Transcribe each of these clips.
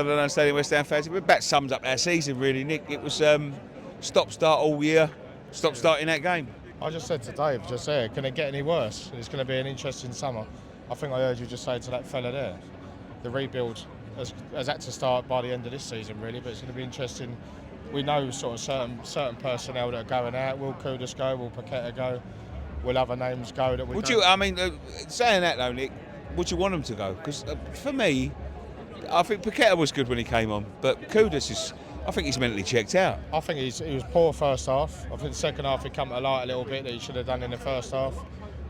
I don't understand West Ham fans, but that sums up our season really, Nick. It was stop-start all year, stop-start in that game. I just said to Dave, just there, can it get any worse? It's going to be an interesting summer. I think I heard you just say to that fella there, the rebuild has had to start by the end of this season really, but it's going to be interesting. We know sort of certain personnel that are going out. Will Kudus go? Will Paqueta go? Will other names go that we Would don't? you, I mean, saying that though, Nick, would you want them to go? Because for me, I think Paqueta was good when he came on, but Kudus is, I think he's mentally checked out. I think he was poor first half. I think the second half he come to light a little bit that he should have done in the first half.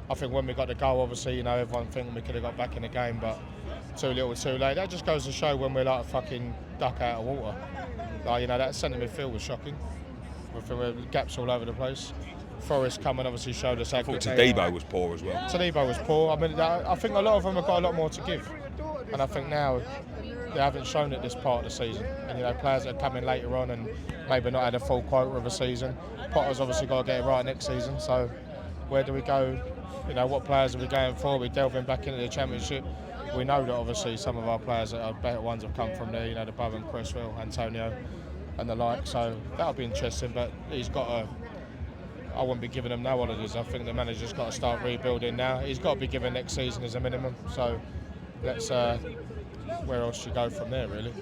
I think when we got the goal, obviously, you know, everyone thinking we could have got back in the game, but too little too late. That just goes to show when we're like a fucking duck out of water. Like, you know, that centre midfield was shocking. With gaps all over the place. Forrest coming obviously showed us how I thought good they are. Tadibo was poor as well. Tadibo was poor. I mean, I think a lot of them have got a lot more to give. And I think now they haven't shown it this part of the season. And, you know, players that are coming later on and maybe not had a full quota of a season. Potter's obviously got to get it right next season. So where do we go? You know, what players are we going for? We're delving back into the Championship. We know that obviously some of our players that are better ones have come from there. You know, the Bowen, Cresswell, Antonio and the like. So that'll be interesting. But he's got to... I wouldn't be giving him no holidays. I think the manager's got to start rebuilding now. He's got to be given next season as a minimum. So let's where else do you go from there, really?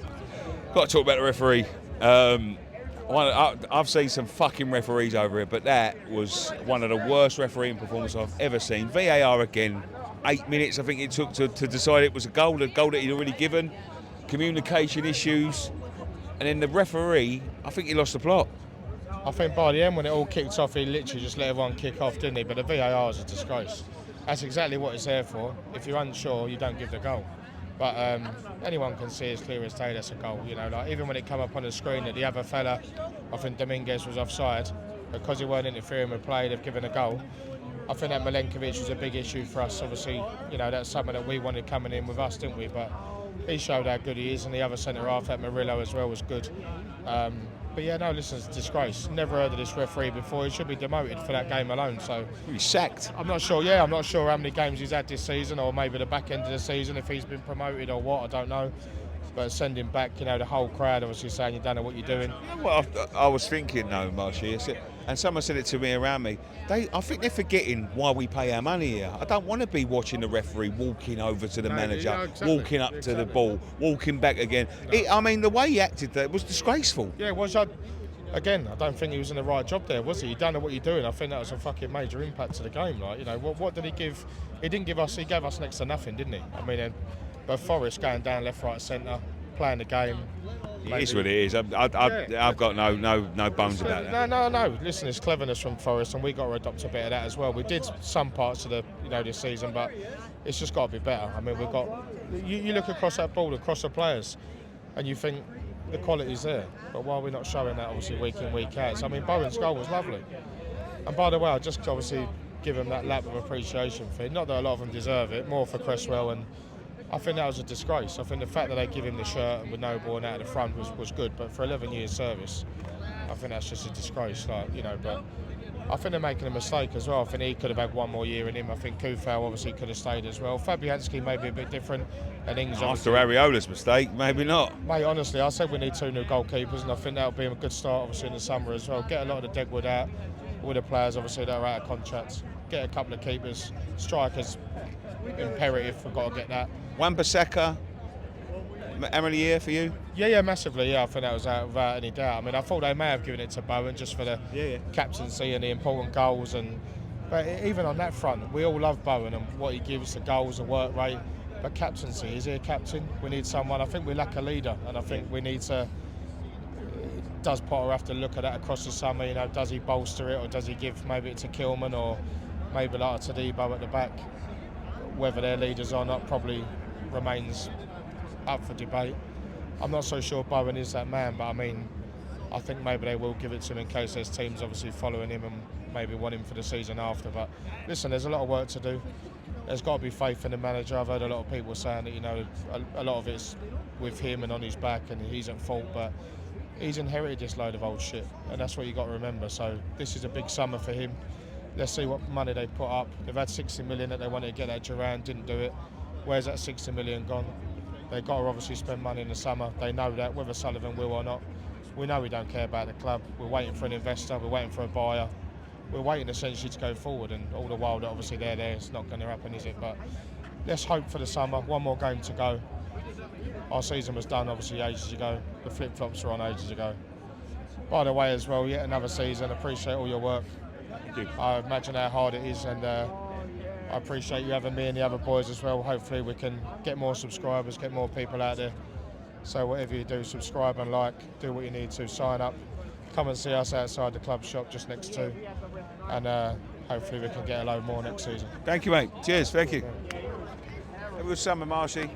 Got to talk about the referee. I've seen some fucking referees over here, but that was one of the worst refereeing performances I've ever seen. VAR again, 8 minutes I think it took to decide it was a goal that he'd already given. Communication issues, and then the referee, I think he lost the plot. I think by the end when it all kicked off, he literally just let everyone kick off, didn't he? But the VAR is a disgrace. That's exactly what it's there for. If you're unsure, you don't give the goal. But anyone can see as clear as day that's a goal. You know, like even when it came up on the screen that the other fella, I think Dominguez was offside, because he weren't interfering with play, they've given a goal. I think that Milenkovic was a big issue for us. Obviously, you know, that's something that we wanted coming in with us, didn't we? But he showed how good he is, and the other centre half, that Murillo as well, was good. But yeah, no, listen, it's a disgrace. Never heard of this referee before. He should be demoted for that game alone. So He's sacked. I'm not sure. Yeah, I'm not sure how many games he's had this season, or maybe the back end of the season, if he's been promoted or what. I don't know. But send him back. You know, the whole crowd obviously saying you don't know what you're doing. You know what I was thinking though, Marshy, and someone said it to me around me. I think they're forgetting why we pay our money here. I don't want to be watching the referee walking over to the manager, yeah, exactly, walking up to the ball, walking back again. I mean, the way he acted there was disgraceful. Yeah, again, I don't think he was in the right job there, was he? You don't know what you're doing. I think that was a fucking major impact to the game. Like, you know, what did he give? He gave us next to nothing, didn't he? I mean, but Forrest going down left, right, centre, playing the game. It is what it is. I've got no bones about that. No. Listen, it's cleverness from Forrest, and we got to adopt a bit of that as well. We did some parts of this season, but it's just got to be better. I mean, we've got. You look across that ball, across the players, and you think the quality's there. But why are we not showing that, obviously, week in, week out? So, I mean, Bowen's goal was lovely. And by the way, I just obviously give him that lap of appreciation for it. Not that a lot of them deserve it, more for Cresswell, and I think that was a disgrace. I think the fact that they give him the shirt and with no ball out of the front was good, but for 11 years service, I think that's just a disgrace. Like, you know, but I think they're making a mistake as well. I think he could have had one more year in him. I think Kufau obviously could have stayed as well. Fabianski may be a bit different. And Ings After Areola's mistake, maybe not. Mate, honestly, I said we need 2 new goalkeepers, and I think that'll be a good start, obviously, in the summer as well. Get a lot of the deadwood out with the players, obviously, that are out of contracts. Get a couple of keepers, strikers, imperative. We've got to get that. Wan-Bissaka, how many year for you? Yeah, massively. Yeah, I think that was without any doubt. I mean, I thought they may have given it to Bowen just for the captaincy and the important goals. But even on that front, we all love Bowen and what he gives, the goals, the work rate. But captaincy, is he a captain? We need someone. I think we lack a leader, and I think we need to. Does Potter have to look at that across the summer? You know, does he bolster it, or does he give maybe it to Kilman, or maybe like a Tadibo at the back? Whether they're leaders or not probably remains up for debate. I'm not so sure Bowen is that man, but I mean, I think maybe they will give it to him in case there's teams obviously following him and maybe want him for the season after. But listen, there's a lot of work to do. There's got to be faith in the manager. I've heard a lot of people saying that, you know, a lot of it's with him and on his back and he's at fault, but he's inherited this load of old shit, and that's what you got to remember. So this is a big summer for him. Let's see what money they put up. They've had 60 million that they wanted to get at Duran, didn't do it. Where's that 60 million gone? They've got to obviously spend money in the summer. They know that, whether Sullivan will or not. We know we don't care about the club. We're waiting for an investor. We're waiting for a buyer. We're waiting essentially to go forward, and all the while that obviously they're there, it's not going to happen, is it? But let's hope for the summer. One more game to go. Our season was done obviously ages ago. The flip-flops were on ages ago. By the way as well, yet another season. Appreciate all your work. Thank you. I imagine how hard it is, and I appreciate you having me and the other boys as well. Hopefully we can get more subscribers, get more people out there. So whatever you do, subscribe and like, do what you need to, sign up, come and see us outside the club shop just next to, and hopefully we can get a load more next season. Thank you, mate. Cheers. Thank you. Have a good summer, Marshy.